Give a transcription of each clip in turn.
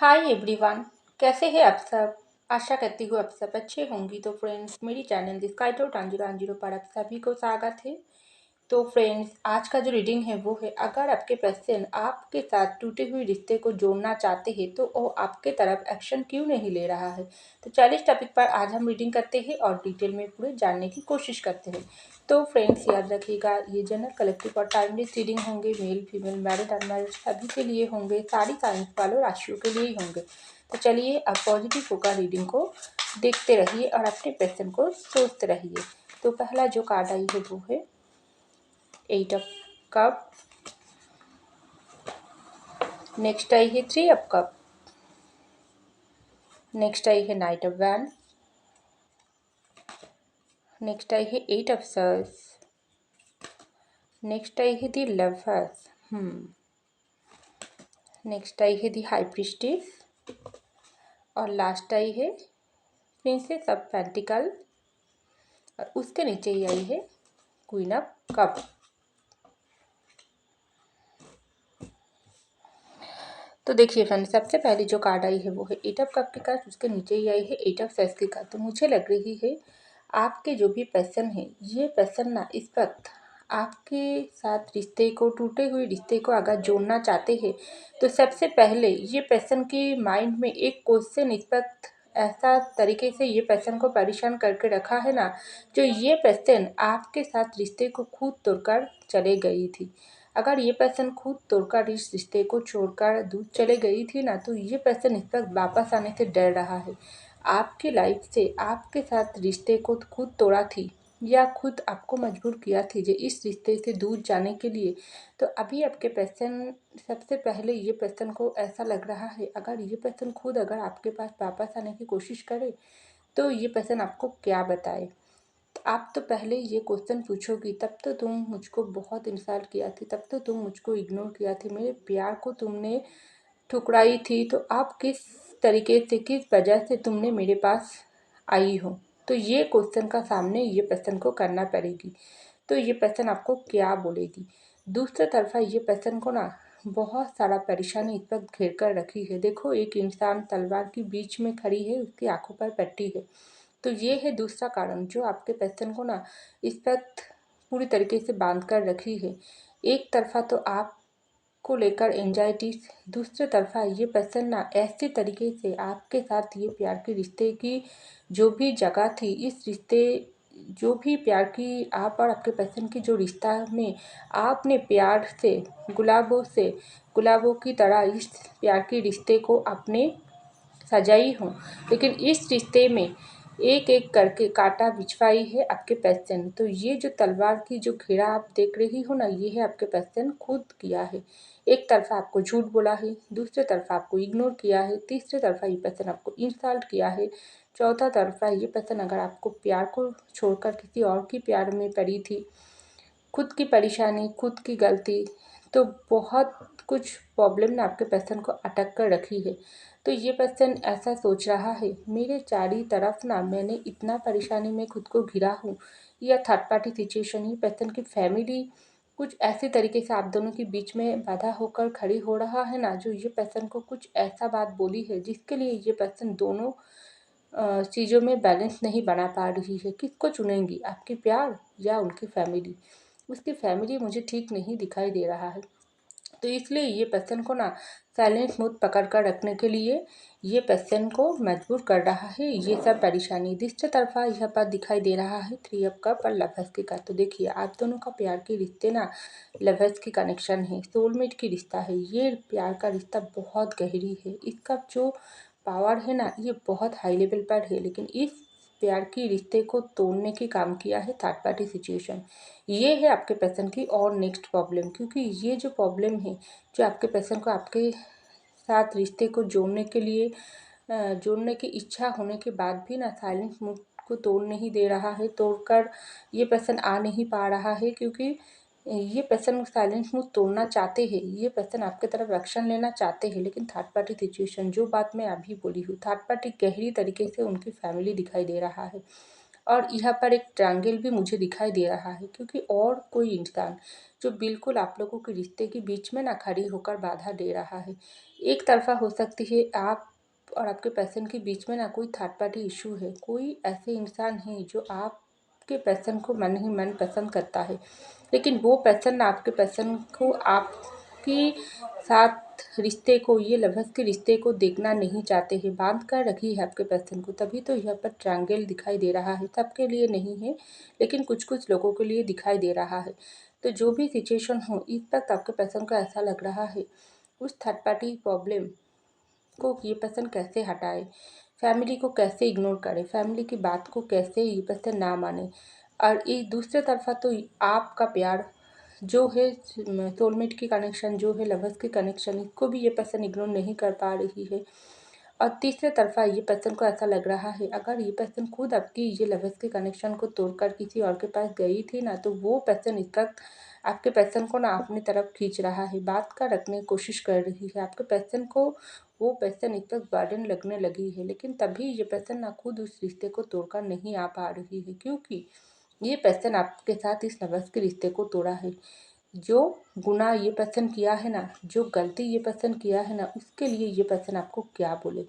Hi everyone. कैसे हैं आप सब। आशा करती हूँ आप सब अच्छे होंगी। तो फ्रेंड्स, मेरी चैनल दिस काइटो टांजूरान जीरो पर आप सभी को स्वागत है। तो फ्रेंड्स, आज का जो रीडिंग है वो है, अगर आपके पर्सन आपके साथ टूटे हुए रिश्ते को जोड़ना चाहते हैं तो वो आपके तरफ एक्शन क्यों नहीं ले रहा है। तो चलिए इस टॉपिक पर आज हम रीडिंग करते हैं और डिटेल में पूरे जानने की कोशिश करते हैं। तो फ्रेंड्स, याद रखिएगा, ये जनरल कलेक्टिव और टाइमलेस रीडिंग होंगे। मेल फीमेल मैरिड अनमैरिड सभी के लिए होंगे। सारी साइंस वालों राशियों के लिए ही होंगे। तो चलिए अब पॉजिटिव होकर रीडिंग को देखते रहिए और अपने पर्सन को सोचते रहिए। तो पहला जो कार्ड आई है वो है एट ऑफ कप। नेक्स्ट आई है थ्री ऑफ कप। नेक्स्ट आई है नाइट ऑफ वैंड। नेक्स्ट आई है एट ऑफ सर्स। नेक्स्ट आई है दी लवर्स। नेक्स्ट आई है दी हाई प्रीस्टेस। और लास्ट आई है प्रिंसेस ऑफ पेंटिकल। और उसके नीचे ही आई है क्वीन ऑफ कप। तो देखिए फ्रेंड, सबसे पहले जो कार्ड आई है वो है एट ऑफ कप की कार्ड। उसके नीचे ही आई है एट ऑफ सर्स की कार्ड। तो मुझे लग रही है आपके जो भी पर्सन है, ये पर्सन ना इस वक्त आपके साथ रिश्ते को, टूटे हुए रिश्ते को अगर जोड़ना चाहते हैं तो सबसे पहले ये पर्सन के माइंड में एक क्वेश्चन इस वक्त ऐसा तरीके से ये पर्सन को परेशान करके रखा है ना, जो ये पर्सन आपके साथ रिश्ते को खुद तोड़कर चले गई थी। अगर ये पर्सन खुद तोड़कर इस रिश्ते को छोड़कर दूर चले गई थी ना, तो ये पर्सन इस वक्त वापस आने से डर रहा है। आपकी लाइफ से आपके साथ रिश्ते को खुद तोड़ा थी या खुद आपको मजबूर किया थी जो इस रिश्ते से दूर जाने के लिए। तो अभी आपके पर्सन, सबसे पहले ये पर्सन को ऐसा लग रहा है, अगर ये पर्सन खुद अगर आपके पास वापस आने की कोशिश करे तो ये पर्सन आपको क्या बताए। आप तो पहले ये क्वेश्चन पूछोगी, तब तो तुम मुझको बहुत इंसल्ट किया थी, तब तो तुम मुझको इग्नोर किया थी, मेरे प्यार को तुमने ठुकराई थी, तो आप किस तरीके से, किस वजह से तुमने मेरे पास आई हो। तो ये क्वेश्चन का सामने ये पर्सन को करना पड़ेगी। तो ये पर्सन आपको क्या बोलेगी। दूसरी तरफा ये पर्सन को ना बहुत सारा परेशानी इस वक्त घेर कर रखी है। देखो, एक इंसान तलवार के बीच में खड़ी है, उसकी आंखों पर पट्टी है। तो ये है दूसरा कारण जो आपके पर्सन को ना इस वक्त पूरी तरीके से बांध कर रखी है। एक तरफा तो आपको लेकर एंजाइटी, दूसरी तरफा ये पर्सन ना ऐसे तरीके से आपके साथ ये प्यार के रिश्ते की जो भी जगह थी, इस रिश्ते जो भी प्यार की आप और आपके पर्सन की जो रिश्ता में आपने प्यार से, गुलाबों की तरह इस प्यार के रिश्ते को आपने सजाई हूँ, लेकिन इस रिश्ते में एक एक करके कांटा बिछवाई है आपके पर्सन। तो ये जो तलवार की जो घेरा आप देख रही हो ना, ये है आपके पर्सन खुद किया है। एक तरफा आपको झूठ बोला है, दूसरी तरफा आपको इग्नोर किया है, तीसरी तरफा ये पर्सन आपको इंसल्ट किया है, चौथा तरफा ये पर्सन अगर आपको प्यार को छोड़कर किसी और की प्यार में पड़ी थी, खुद की परेशानी, खुद की गलती, तो बहुत कुछ प्रॉब्लम ने आपके पर्सन को अटक कर रखी है। तो ये पर्सन ऐसा सोच रहा है, मेरे चारों तरफ ना मैंने इतना परेशानी में खुद को घिरा हूँ, या थर्ड पार्टी सिचुएशन, ही पर्सन की फैमिली कुछ ऐसे तरीके से आप दोनों के बीच में बाधा होकर खड़ी हो रहा है ना, जो ये पर्सन को कुछ ऐसा बात बोली है जिसके लिए ये पर्सन दोनों चीज़ों में बैलेंस नहीं बना पा रही है। किसको चुनेंगी, आपकी प्यार या उनकी फैमिली। उसकी फैमिली मुझे ठीक नहीं दिखाई दे रहा है। तो इसलिए ये पर्सन को ना साइलेंट मूड पकड़ कर रखने के लिए ये पर्सन को मजबूर कर रहा है ये सब परेशानी। दूसरी तरफा यह बात दिखाई दे रहा है थ्री ऑफ कप और लवर्स की कार्ड। तो देखिए, आप दोनों का प्यार के रिश्ते ना लवर्स की कनेक्शन है, सोलमेट की रिश्ता है। ये प्यार का रिश्ता बहुत गहरी है, इसका जो पावर है ना ये बहुत हाई लेवल पर है। लेकिन इस प्यार की रिश्ते को तोड़ने की काम किया है थर्ड पार्टी सिचुएशन। ये है आपके पर्सन की और नेक्स्ट प्रॉब्लम, क्योंकि ये जो प्रॉब्लम है जो आपके पर्सन को आपके साथ रिश्ते को जोड़ने के लिए जोड़ने की इच्छा होने के बाद भी ना साइलेंस मूड को तोड़ नहीं दे रहा है, तोड़कर ये पर्सन आ नहीं पा रहा है, क्योंकि ये पर्सन साइलेंस मूड तोड़ना चाहते हैं, ये पर्सन आपके तरफ एक्शन लेना चाहते हैं। लेकिन थर्ड पार्टी सिचुएशन, जो बात मैं अभी बोली हूँ, थर्ड पार्टी गहरी तरीके से उनकी फैमिली दिखाई दे रहा है। और यहाँ पर एक ट्रायंगल भी मुझे दिखाई दे रहा है, क्योंकि और कोई इंसान जो बिल्कुल आप लोगों के रिश्ते के बीच में ना खड़ी होकर बाधा दे रहा है। एक तरफा हो सकती है आप और आपके पर्सन के बीच में ना कोई थर्ड पार्टी इशू है, कोई ऐसे इंसान है जो आपके पर्सन को मन ही मन पसंद करता है, लेकिन वो पर्सन ना आपके पर्सन को आपके साथ रिश्ते को, ये लवर्स के रिश्ते को देखना नहीं चाहते हैं, बांध कर रखी है आपके पर्सन को। तभी तो यहाँ पर ट्रायंगल दिखाई दे रहा है, सबके लिए नहीं है लेकिन कुछ कुछ लोगों के लिए दिखाई दे रहा है। तो जो भी सिचुएशन हो, इस वक्त आपके पर्सन को ऐसा लग रहा है उस थर्ड पार्टी प्रॉब्लम को ये पर्सन कैसे हटाए, फैमिली को कैसे इग्नोर करे, फैमिली की बात को कैसे ये पर्सन ना माने। और ये दूसरे तरफा तो आपका प्यार जो है, सोलमेट की कनेक्शन जो है, लवर्स की कनेक्शन, इसको भी ये पर्सन इग्नोर नहीं कर पा रही है। और तीसरे तरफा ये पर्सन को ऐसा लग रहा है अगर ये पर्सन खुद आपकी ये लवर्स के कनेक्शन को तोड़कर किसी और के पास गई थी ना, तो वो पर्सन इस वक्त आपके पर्सन को ना अपनी तरफ खींच रहा है, बात का रखने की कोशिश कर रही है। आपके पर्सन को वो पर्सन इस वक्त बर्डन लगने लगी है, लेकिन तभी ये पर्सन ना खुद उस रिश्ते को तोड़कर नहीं आ पा रही है, क्योंकि ये पर्सन आपके साथ इस लवर्स के रिश्ते को तोड़ा है। जो गुनाह ये पर्सन किया है ना, जो गलती ये पर्सन किया है ना, उसके लिए ये पर्सन आपको क्या बोले।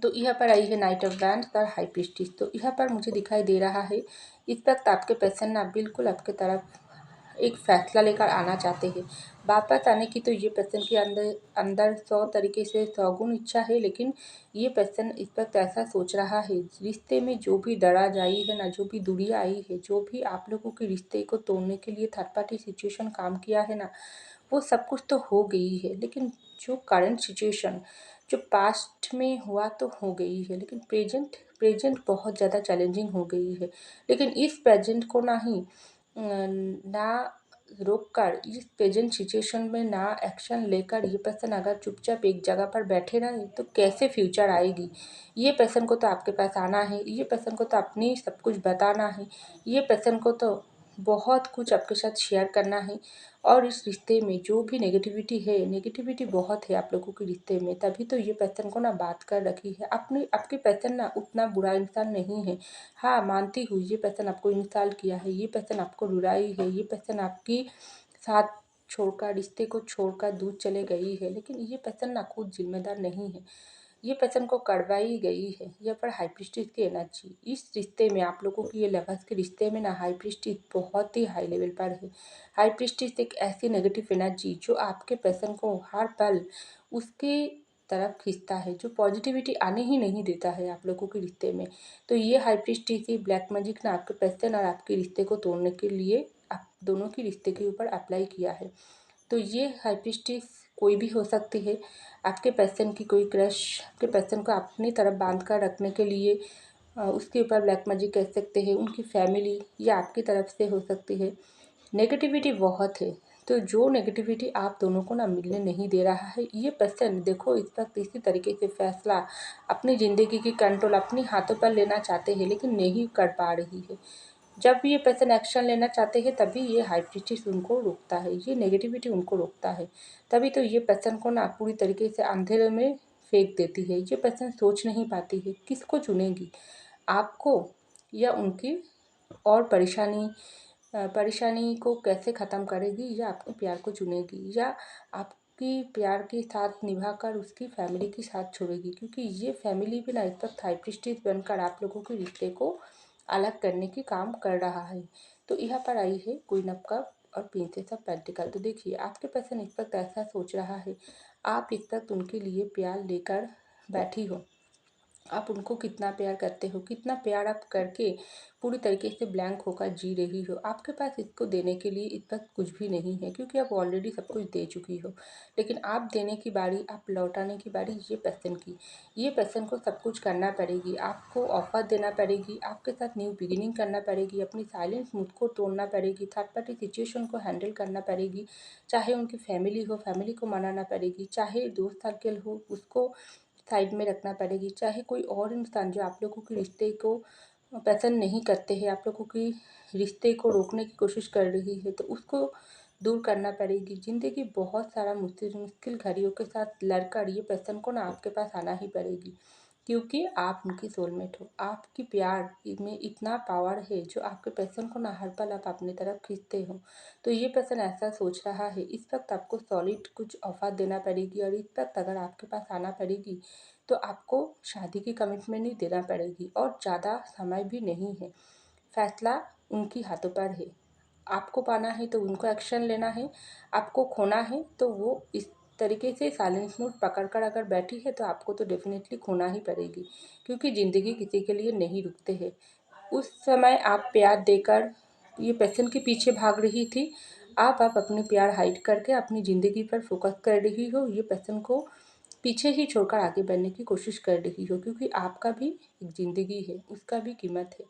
तो यहाँ पर आई है नाइट ऑफ वैंड्स और हाई प्रीस्टिस। तो यहाँ पर मुझे दिखाई दे रहा है इस वक्त आपके पर्सन ना बिल्कुल आपके तरफ एक फैसला लेकर आना चाहते हैं। वापस आने की तो ये पर्सन के अंदर अंदर 100 तरीके से 100 गुण इच्छा है, लेकिन ये पर्सन इस वक्त ऐसा सोच रहा है रिश्ते में जो भी दराज आई है ना, जो भी दूरी आई है, जो भी आप लोगों के रिश्ते को तोड़ने के लिए थर्ड पार्टी सिचुएशन काम किया है ना, वो सब कुछ तो हो गई है। लेकिन जो करंट सिचुएशन जो पास्ट में हुआ तो हो गई है, लेकिन प्रेजेंट प्रेजेंट बहुत ज़्यादा चैलेंजिंग हो गई है। लेकिन इस प्रेजेंट को ना रोक कर, इस प्रेजेंट सिचुएशन में ना एक्शन लेकर ये पर्सन अगर चुपचाप एक जगह पर बैठे रहे तो कैसे फ्यूचर आएगी। ये पर्सन को तो आपके पास आना है, ये पर्सन को तो अपनी सब कुछ बताना है, ये पर्सन को तो बहुत कुछ आपके साथ शेयर करना है। और इस रिश्ते में जो भी नेगेटिविटी है, नेगेटिविटी बहुत है आप लोगों के रिश्ते में, तभी तो ये पर्सन को ना बात कर रखी है। अपने आपके पर्सन ना उतना बुरा इंसान नहीं है। हाँ, मानती हूँ ये पर्सन आपको इंसल्ट किया है, ये पर्सन आपको रुलाई है, ये पर्सन आपकी साथ छोड़कर, रिश्ते को छोड़कर दूर चले गई है, लेकिन ये पर्सन ना खुद जिम्मेदार नहीं है, ये पर्सन को करवाई गई है। यहाँ पर हाई प्रीस्टिस की एनर्जी इस रिश्ते में, आप लोगों की ये लवर्स के रिश्ते में ना हाई प्रीस्टिस बहुत ही हाई लेवल पर है। हाई प्रीस्टिस एक ऐसी नेगेटिव एनर्जी जो आपके पर्सन को हर पल उसके तरफ खींचता है, जो पॉजिटिविटी आने ही नहीं देता है आप लोगों के रिश्ते में। तो ये हाई प्रीस्टिस ही ब्लैक मैजिक ना आपके पर्सन और आपके रिश्ते को तोड़ने के लिए आप दोनों के रिश्ते के ऊपर अप्लाई किया है। तो ये हाई प्रीस्टिस कोई भी हो सकती है। आपके पर्सन की कोई क्रश आपके पर्सन को अपनी तरफ बांध कर रखने के लिए उसके ऊपर ब्लैक मैजिक कह सकते हैं, उनकी फैमिली या आपकी तरफ से हो सकती है। नेगेटिविटी बहुत है, तो जो नेगेटिविटी आप दोनों को ना मिलने नहीं दे रहा है, ये पर्सन देखो इस वक्त इसी तरीके से फैसला अपनी ज़िंदगी की कंट्रोल अपने हाथों पर लेना चाहते हैं, लेकिन नहीं कर पा रही है। जब भी ये पर्सन एक्शन लेना चाहते हैं तभी ये हाइप्रिस्टिस उनको रोकता है, ये नेगेटिविटी उनको रोकता है। तभी तो ये पर्सन को ना पूरी तरीके से अंधेरे में फेंक देती है। ये पर्सन सोच नहीं पाती है किसको चुनेगी, आपको या उनकी, और परेशानी को कैसे ख़त्म करेगी, या आपके प्यार को चुनेगी, या आपकी प्यार के साथ निभाकर उसकी फैमिली के साथ छोड़ेगी। क्योंकि ये फैमिली भी ना इस वक्त हाइप्रिस्टिस बनकर आप लोगों के रिश्ते को अलग करने की काम कर रहा है। तो यहाँ पर आई है क्वीन ऑफ कप और प्रिंसेस ऑफ पेंटिकल। तो देखिए आपके पर्सन इस वक्त ऐसा सोच रहा है, आप इस वक्त उनके लिए प्यार लेकर बैठी हो, आप उनको कितना प्यार करते हो, कितना प्यार आप करके पूरी तरीके से ब्लैंक होकर जी रही हो। आपके पास इसको देने के लिए इस वक्त कुछ भी नहीं है, क्योंकि आप ऑलरेडी सब कुछ दे चुकी हो। लेकिन आप देने की बारी, आप लौटाने की बारी ये पर्सन की। ये पर्सन को सब कुछ करना पड़ेगी, आपको ऑफर देना पड़ेगी, आपके साथ न्यू बिगिनिंग करना पड़ेगी, अपनी साइलेंस मूड को तोड़ना पड़ेगी, थर्ड पार्टी सिचुएशन को हैंडल करना पड़ेगी। चाहे उनकी फैमिली हो, फैमिली को मनाना पड़ेगी, चाहे दोस्त सर्कल हो उसको साइड में रखना पड़ेगी, चाहे कोई और इंसान जो आप लोगों के रिश्ते को पसंद नहीं करते हैं, आप लोगों की रिश्ते को रोकने की कोशिश कर रही है, तो उसको दूर करना पड़ेगी। ज़िंदगी बहुत सारा मुश्किल मुश्किल घड़ियों के साथ लड़कर ये पर्सन को ना आपके पास आना ही पड़ेगी। क्योंकि आप उनकी सोलमेट हो। आपकी प्यार में इतना पावर है जो आपके पर्सन को ना हर पल आप अपनी तरफ खींचते हो। तो ये पर्सन ऐसा सोच रहा है, इस वक्त आपको सॉलिड कुछ ऑफर देना पड़ेगी और इस वक्त अगर आपके पास आना पड़ेगी तो आपको शादी की कमिटमेंट नहीं देना पड़ेगी और ज़्यादा समय भी नहीं है। फैसला उनकी हाथों पर है। आपको पाना है तो उनको एक्शन लेना है, आपको खोना है तो वो इस तरीके से साइलेंस मोड पकड़ कर अगर बैठी है तो आपको तो डेफिनेटली खोना ही पड़ेगी, क्योंकि ज़िंदगी किसी के लिए नहीं रुकते हैं। उस समय आप प्यार देकर ये पैशन के पीछे भाग रही थी, आप अपने प्यार हाइड करके अपनी ज़िंदगी पर फोकस कर रही हो। ये पैशन को पीछे ही छोड़कर आगे बढ़ने की कोशिश कर रही हो, क्योंकि आपका भी एक ज़िंदगी है, उसका भी कीमत है।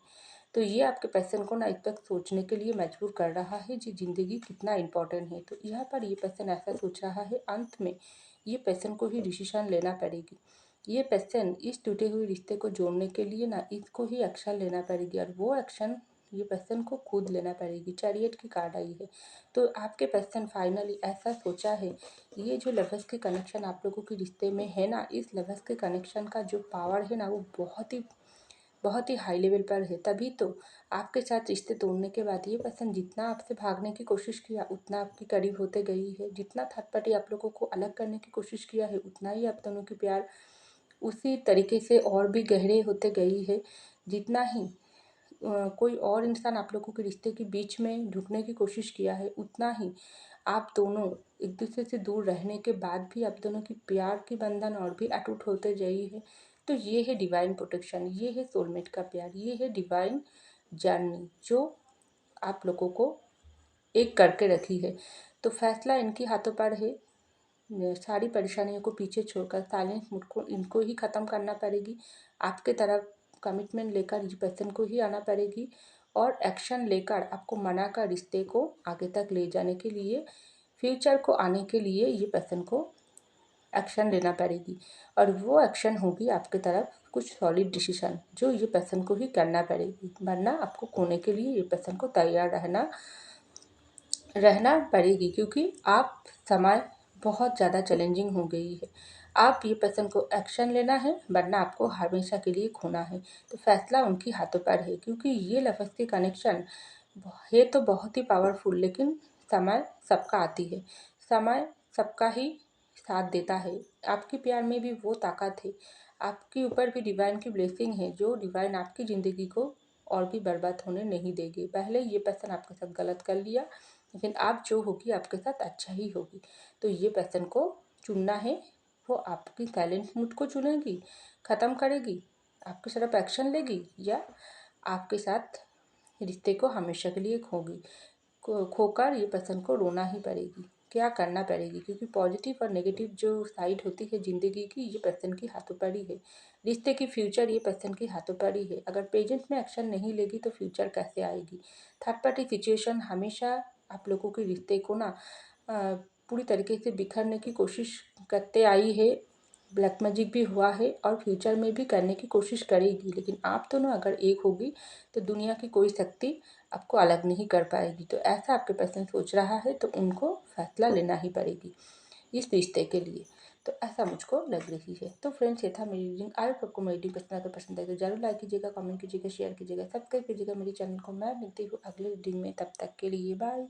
तो ये आपके पर्सन को ना इस वक्त सोचने के लिए मजबूर कर रहा है कि ज़िंदगी कितना इम्पोर्टेंट है। तो यहाँ पर ये पर्सन ऐसा सोच रहा है, अंत में ये पर्सन को ही डिसीजन लेना पड़ेगी। ये पर्सन इस टूटे हुए रिश्ते को जोड़ने के लिए ना इसको ही एक्शन लेना पड़ेगी और वो एक्शन ये पर्सन को खुद लेना पड़ेगी। चैरियट की कार्ड आई है। तो आपके पर्सन फाइनली ऐसा सोचा है, ये जो लवर्स के कनेक्शन आप लोगों के रिश्ते में है ना, इस लवर्स के कनेक्शन का जो पावर है ना वो बहुत ही हाई लेवल पर है। तभी तो आपके साथ रिश्ते तोड़ने के बाद ये पर्सन जितना आपसे भागने की कोशिश किया उतना आपके करीब होते गई है। जितना थर्ड पार्टी आप लोगों को अलग करने की कोशिश किया है उतना ही आप दोनों की प्यार उसी तरीके से और भी गहरे होते गई है। जितना ही कोई और इंसान आप लोगों के रिश्ते के बीच में ढुकने की कोशिश किया है उतना ही आप दोनों एक दूसरे से दूर रहने के बाद भी आप दोनों की प्यार की बंधन और भी अटूट होते गई है। तो ये है डिवाइन प्रोटेक्शन, ये है सोलमेट का प्यार, ये है डिवाइन जर्नी जो आप लोगों को एक करके रखी है। तो फैसला इनके हाथों पर है। सारी परेशानियों को पीछे छोड़कर साइलेंस मूड को इनको ही ख़त्म करना पड़ेगी। आपके तरफ कमिटमेंट लेकर इस पर्सन को ही आना पड़ेगी और एक्शन लेकर आपको मना कर रिश्ते को आगे तक ले जाने के लिए, फ्यूचर को आने के लिए ये पर्सन को एक्शन लेना पड़ेगी। और वो एक्शन होगी आपके तरफ कुछ सॉलिड डिसीजन जो ये पर्सन को ही करना पड़ेगी, वरना आपको खोने के लिए ये पर्सन को तैयार रहना पड़ेगी, क्योंकि आप समय बहुत ज़्यादा चैलेंजिंग हो गई है। आप ये पर्सन को एक्शन लेना है वरना आपको हमेशा के लिए खोना है। तो फैसला उनके हाथों पर है, क्योंकि ये लफ्ज़ की कनेक्शन है तो बहुत ही पावरफुल, लेकिन समय सबका आती है, समय सबका ही साथ देता है। आपके प्यार में भी वो ताकत है, आपके ऊपर भी डिवाइन की ब्लेसिंग है जो डिवाइन आपकी ज़िंदगी को और भी बर्बाद होने नहीं देगी। पहले ये पर्सन आपके साथ गलत कर लिया, लेकिन आप जो होगी आपके साथ अच्छा ही होगी। तो ये पर्सन को चुनना है, वो आपकी साइलेंट मूड को चुनेगी, ख़त्म करेगी, आपकी तरफ एक्शन लेगी, या आपके साथ रिश्ते को हमेशा के लिए खोकर ये पर्सन को रोना ही पड़ेगी, क्या करना पड़ेगी, क्योंकि पॉजिटिव और नेगेटिव जो साइड होती है ज़िंदगी की ये पर्सन की हाथों पर ही है। रिश्ते की फ्यूचर ये पर्सन के हाथों पर ही है। अगर प्रेजेंट में एक्शन नहीं लेगी तो फ्यूचर कैसे आएगी। थर्ड पार्टी सिचुएशन हमेशा आप लोगों के रिश्ते को ना पूरी तरीके से बिखरने की कोशिश करते आई है। ब्लैक मैजिक भी हुआ है और फ्यूचर में भी करने की कोशिश करेगी, लेकिन आप दोनों अगर एक होगी तो दुनिया की कोई शक्ति आपको अलग नहीं कर पाएगी। तो ऐसा आपके पर्सन सोच रहा है, तो उनको फैसला लेना ही पड़ेगी इस रिश्ते के लिए। तो ऐसा मुझको लग रही है। तो फ्रेंड्स, ये था मेरी रीडिंग। आई होप आपको मेरी रीडिंग पसंद आए तो जरूर लाइक कीजिएगा, कमेंट कीजिएगा, शेयर कीजिएगा, सब्सक्राइब कीजिएगा मेरे चैनल को। मैं मिलती हूँ अगले रीडिंग में, तब तक के लिए बाय।